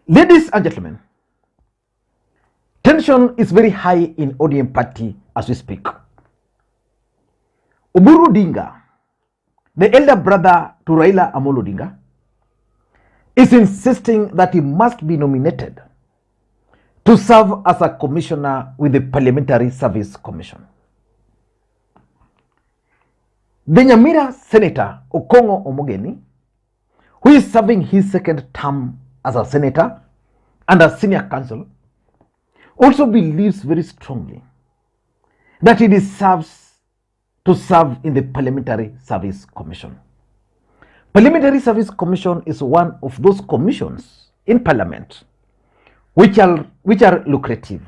Ladies and gentlemen, tension is very high in ODM party as we speak. Oburu Odinga, the elder brother to Raila Odinga, is insisting that he must be nominated to serve as a commissioner with the Parliamentary Service Commission. The Nyamira Senator Okongo Omogeni, who is serving his second term as a senator and a senior counsel, also believes very strongly that he deserves to serve in the Parliamentary Service Commission. Parliamentary Service Commission is one of those commissions in Parliament which are lucrative.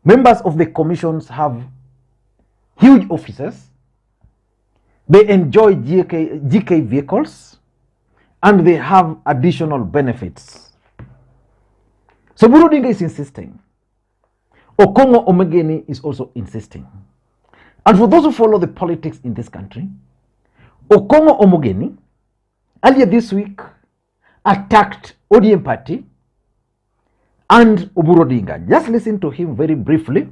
Members of the commissions have huge offices, they enjoy GK vehicles, and they have additional benefits. So Oburu Odinga is insisting. Okongo Omogeni is also insisting. And for those who follow the politics in this country, Okongo Omogeni earlier this week attacked ODM party and Oburu Odinga. Just listen to him very briefly,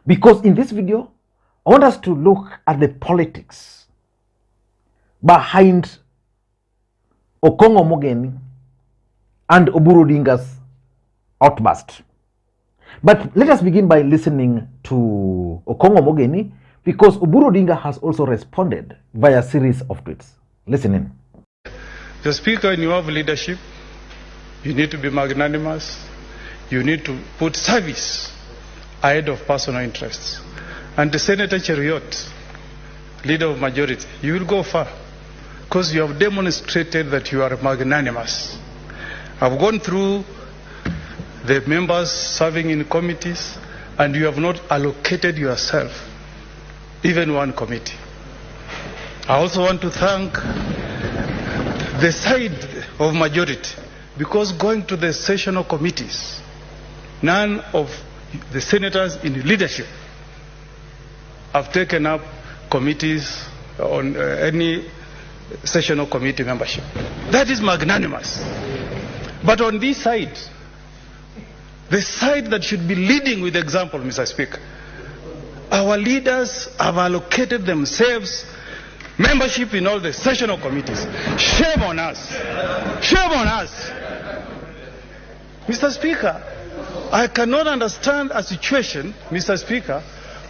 because in this video, I want us to look at the politics behind Okongo Omogeni and Oburu Odinga's outburst. But let us begin by listening to Okongo Omogeni, because Oburu Odinga has also responded via a series of tweets. Listen in. The Speaker, when you have leadership, you need to be magnanimous. You need to put service ahead of personal interests. And the Senator Cheriot, leader of majority, you will go far, because you have demonstrated that you are magnanimous. I've gone through the members serving in committees, and you have not allocated yourself even one committee. I also want to thank the side of majority, because going to the sessional committees, none of the senators in leadership have taken up committees on any sessional committee membership. That is magnanimous. But on this side, the side that should be leading with example, Mr. Speaker, our leaders have allocated themselves membership in all the sessional committees. Shame on us. Shame on us. Mr. Speaker, I cannot understand a situation, Mr. Speaker,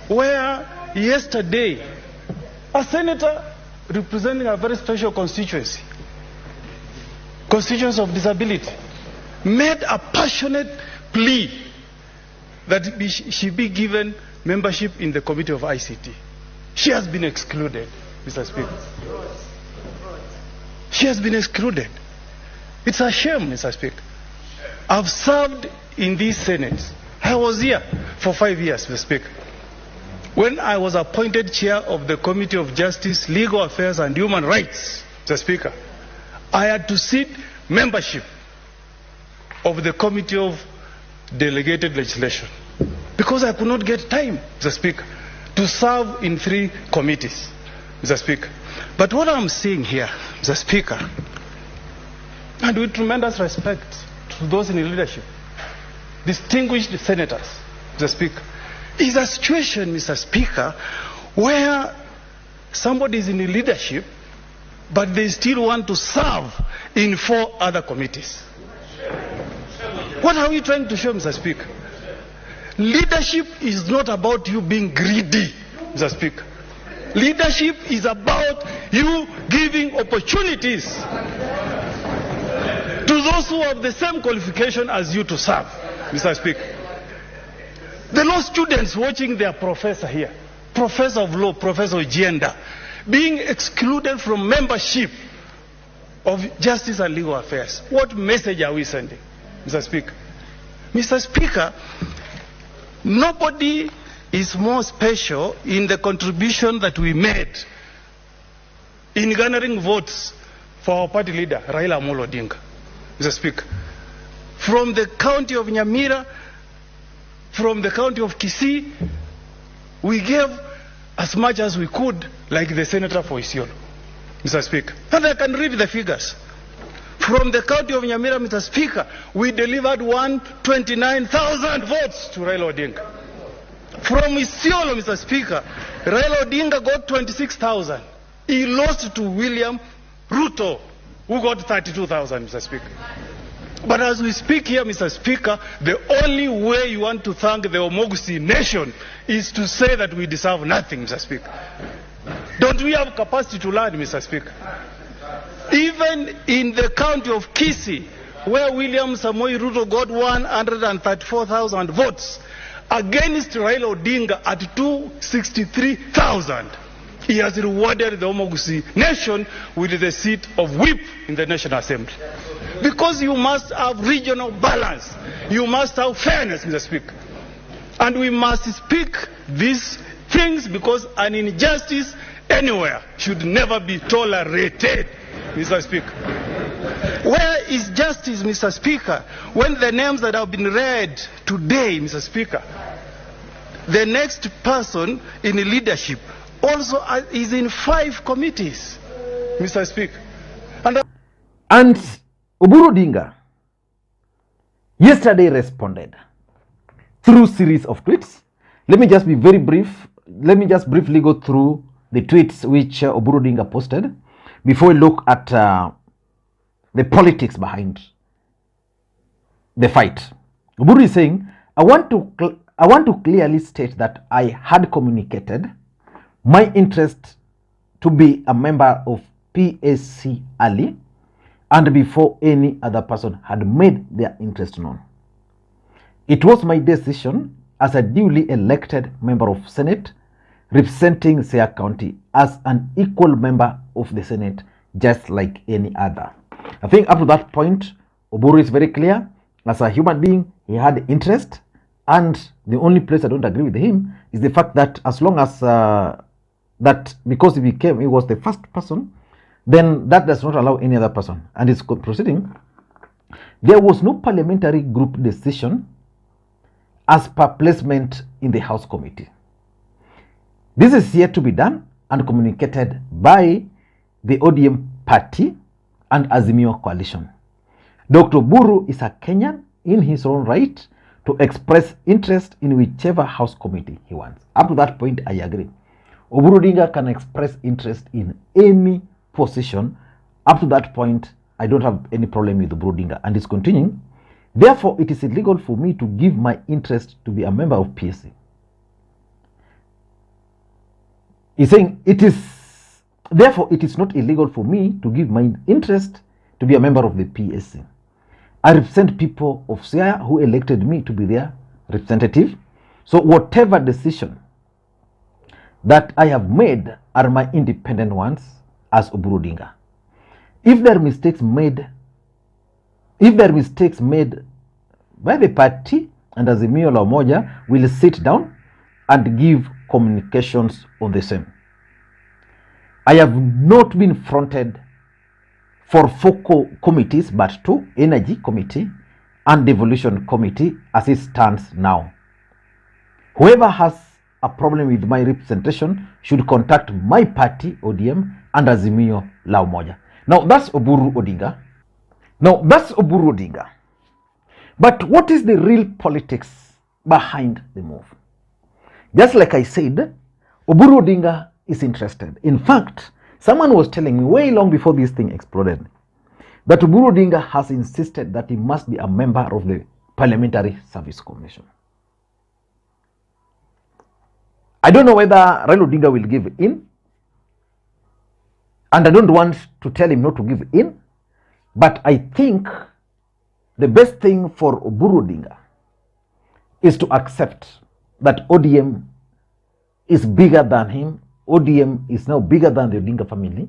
where yesterday a senator representing a very special constituency of disability, made a passionate plea that she be given membership in the Committee of ICT. She has been excluded, Mr. Speaker. She has been excluded. It's a shame, Mr. Speaker. I've served in this Senate. I was here for 5 years, Mr. Speaker. When I was appointed chair of the Committee of Justice, Legal Affairs and Human Rights, Mr. Speaker, I had to seek membership of the Committee of Delegated Legislation, because I could not get time, Mr. Speaker, to serve in 3 committees, Mr. Speaker. But what I'm saying here, Mr. Speaker, and with tremendous respect to those in leadership, distinguished senators, Mr. Speaker, is a situation, Mr. Speaker, where somebody is in leadership, but they still want to serve in 4 other committees. What are we trying to show, Mr. Speaker? Leadership is not about you being greedy, Mr. Speaker. Leadership is about you giving opportunities to those who have the same qualification as you to serve, Mr. Speaker. The law students watching their professor here, professor of law, professor of gender, being excluded from membership of justice and legal affairs. What message are we sending, Mr. Speaker? Mr. Speaker, nobody is more special in the contribution that we made in garnering votes for our party leader, Raila Odinga, Mr. Speaker. From the county of Nyamira, from the county of Kisii, we gave as much as we could, like the senator for Isiolo, Mr. Speaker. And I can read the figures. From the county of Nyamira, Mr. Speaker, we delivered 129,000 votes to Raila Odinga. From Isiolo, Mr. Speaker, Raila Odinga got 26,000. He lost to William Ruto, who got 32,000, Mr. Speaker. But as we speak here, Mr. Speaker, the only way you want to thank the Omogusi nation is to say that we deserve nothing, Mr. Speaker. Don't we have capacity to learn, Mr. Speaker? Even in the county of Kisii, where William Samoei Ruto got 134,000 votes against Raila Odinga at 263,000, he has rewarded the Omogusi nation with the seat of whip in the National Assembly. Because you must have regional balance. You must have fairness, Mr. Speaker. And we must speak these things because an injustice anywhere should never be tolerated, Mr. Speaker. Where is justice, Mr. Speaker, when the names that have been read today, Mr. Speaker, the next person in leadership also is in 5 committees, Mr. Speaker. And Oburu Odinga yesterday responded through series of tweets. Let me just be very brief. Let me just briefly go through the tweets which Oburu Odinga posted before we look at the politics behind the fight. Oburu is saying, I want to clearly state that I had communicated my interest to be a member of PSC early and before any other person had made their interest known. It was my decision as a duly elected member of Senate representing Siaya County as an equal member of the Senate, just like any other. I think up to that point, Oburu is very clear. As a human being, he had interest, and the only place I don't agree with him is the fact that as long as that because he was the first person, then that does not allow any other person. And it's proceeding. There was no parliamentary group decision as per placement in the House Committee. This is yet to be done and communicated by the ODM party and Azimio coalition. Dr. Oburu is a Kenyan in his own right to express interest in whichever House Committee he wants. Up to that point, I agree. Oburu Odinga can express interest in any position. Up to that point, I don't have any problem with Oburu Odinga, and it's continuing. Therefore, it is illegal for me to give my interest to be a member of PSC. He's saying therefore it is not illegal for me to give my interest to be a member of the PSC. I represent people of Siaya who elected me to be their representative. So whatever decision that I have made are my independent ones as Oburu Odinga. If there are mistakes made by the party and Azimio la Umoja, will sit down and give communications on the same. I have not been fronted for 4 committees but 2, Energy Committee and Devolution Committee as it stands now. Whoever has a problem with my representation should contact my party, ODM, and Azimio la Umoja. Now that's Oburu Odinga. But what is the real politics behind the move? Just like I said, Oburu Odinga is interested. In fact, someone was telling me way long before this thing exploded that Oburu Odinga has insisted that he must be a member of the Parliamentary Service Commission. I don't know whether Raila Odinga will give in, and I don't want to tell him not to give in, but I think the best thing for Oburu Odinga is to accept that ODM is bigger than him. ODM is now bigger than the Odinga family,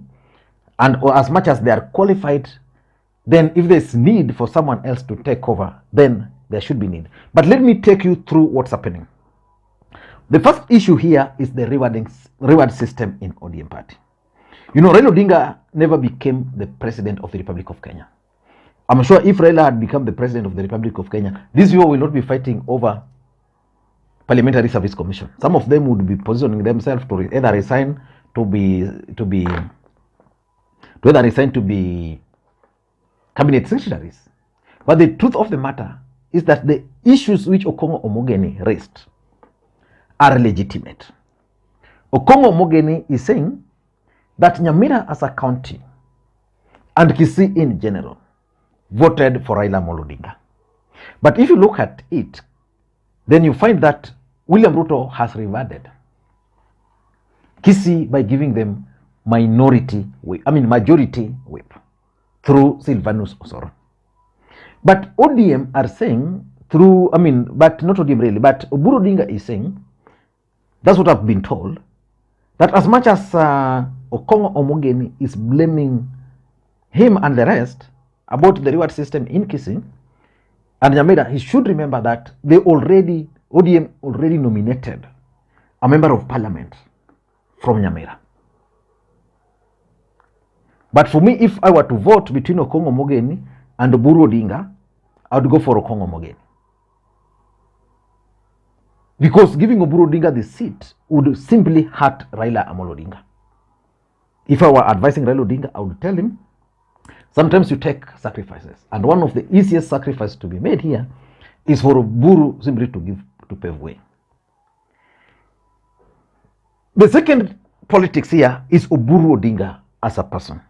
and as much as they are qualified, then if there's need for someone else to take over, then there should be need. But let me take you through what's happening. The first issue here is the reward system in ODM party. You know, Raila Odinga never became the president of the Republic of Kenya. I'm sure if Raila had become the president of the Republic of Kenya, these people will not be fighting over Parliamentary Service Commission. Some of them would be positioning themselves to either resign to be cabinet secretaries. But the truth of the matter is that the issues which Okongo Omogeni raised are legitimate. Okongo Omogeni is saying that Nyamira as a county and Kisii in general voted for Raila Odinga. But if you look at it, then you find that William Ruto has rewarded Kisii by giving them majority whip through Sylvanus Osoro. But ODM are saying but not ODM really, but Oburu Odinga is saying, that's what I've been told, that as much as Okongo Omogeni is blaming him and the rest about the reward system in Kisii and Nyamira, he should remember that ODM already nominated a member of parliament from Nyamira. But for me, if I were to vote between Okongo Omogeni and Oburu Odinga, I would go for Okongo Omogeni. Because giving Oburu Odinga the seat would simply hurt Raila Odinga. If I were advising Raila Odinga, I would tell him, sometimes you take sacrifices. And one of the easiest sacrifices to be made here is for Oburu simply to pave way. The second politics here is Oburu Odinga as a person.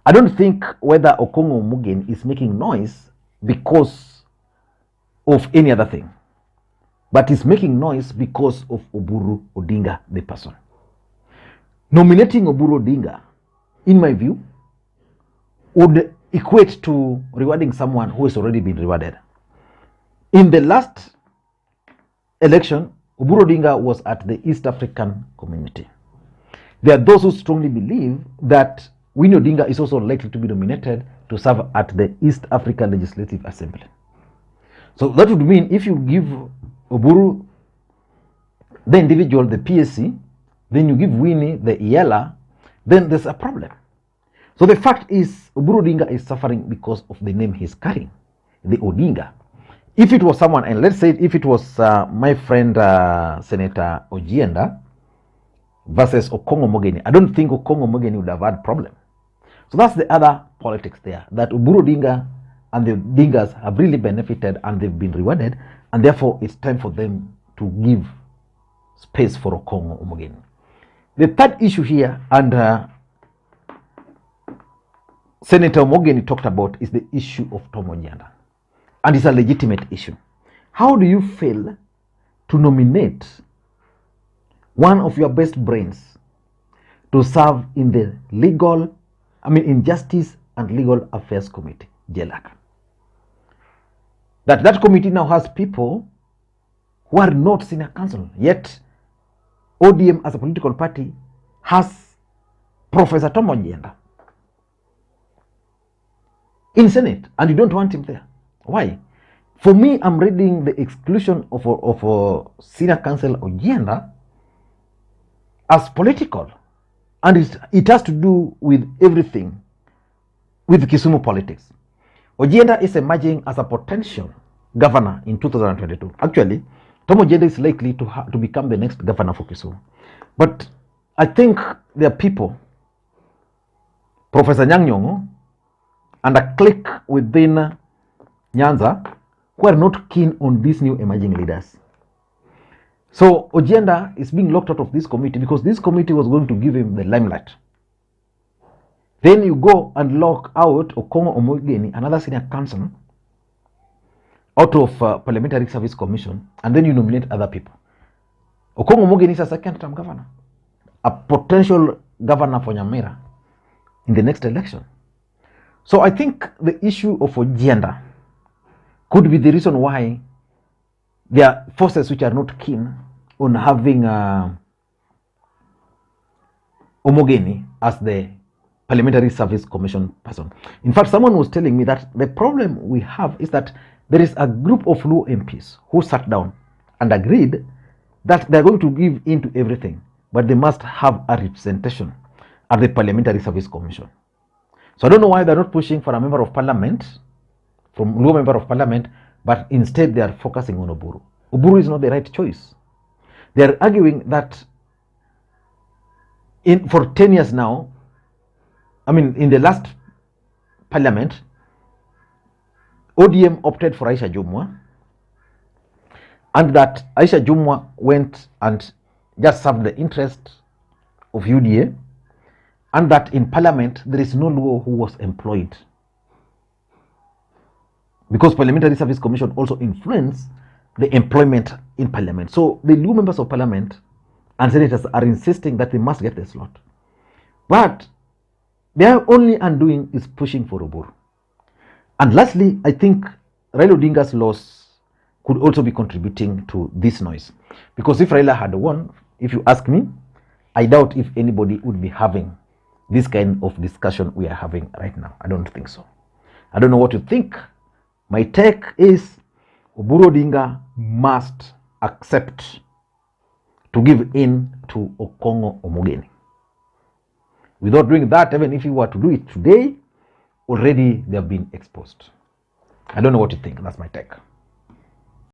I don't think whether Okongo Omogeni is making noise because of any other thing, but is making noise because of Oburu Odinga, the person. Nominating Oburu Odinga, in my view, would equate to rewarding someone who has already been rewarded. In the last election, Oburu Odinga was at the East African community. There are those who strongly believe that Winnie Odinga is also likely to be nominated to serve at the East Africa Legislative Assembly. So that would mean if you give Oburu, the individual, the PSC, then you give Winnie the ELA, then there's a problem. So the fact is, Oburu Odinga is suffering because of the name he's carrying, the Odinga. If it was someone, and let's say if it was my friend Senator Ojienda versus Okongo Omogeni, I don't think Okongo Omogeni would have had problem. So that's the other politics there, that Oburu Odinga and the Odingas have really benefited and they've been rewarded, and therefore it's time for them to give space for Okongo Omogeni. The third issue here, and Senator Omogeni talked about, is the issue of Tom Ojienda. And it's a legitimate issue. How do you fail to nominate one of your best brains to serve in the in Justice and Legal Affairs Committee, JLAC? That committee now has people who are not senior counsel, yet ODM as a political party has Professor Tom Ojienda in Senate, and you don't want him there. Why? For me, I'm reading the exclusion of senior counsel Ojienda as political, and it has to do with everything with Kisumu politics. Ojienda is emerging as a potential governor in 2022. Actually, Tom Ojienda is likely to become the next governor for Kisumu. But I think there are people, Professor Nyang' Nyong'o and a clique within Nyanza, who are not keen on these new emerging leaders. So Ojienda is being locked out of this committee because this committee was going to give him the limelight. Then you go and lock out Okongo Omogeni, another senior counsel, out of Parliamentary Service Commission, and then you nominate other people. Okongo Omogeni is a second-term governor, a potential governor for Nyamira in the next election. So I think the issue of Ojienda could be the reason why there are forces which are not keen on having Omogeni as the Parliamentary Service Commission person. In fact, someone was telling me that the problem we have is that there is a group of Luo MPs who sat down and agreed that they're going to give in to everything, but they must have a representation at the Parliamentary Service Commission. So I don't know why they're not pushing for a member of parliament, from Luo member of parliament, but instead they are focusing on Oburu. Oburu is not the right choice. They are arguing that for 10 years now, in the last parliament, ODM opted for Aisha Jumwa, and that Aisha Jumwa went and just served the interest of UDA, and that in parliament there is no Luo who was employed, because Parliamentary Service Commission also influenced the employment in parliament. So the Luo members of parliament and senators are insisting that they must get the slot, but their only undoing is pushing for Oburu. And lastly, I think Raila Odinga's loss could also be contributing to this noise, because if Raila had won, if you ask me, I doubt if anybody would be having this kind of discussion we are having right now. I don't think so. I don't know what you think. My take is Oburu Odinga must accept to give in to Okongo Omogeni. Without doing that, even if he were to do it today, already they have been exposed. I don't know what you think. That's my take.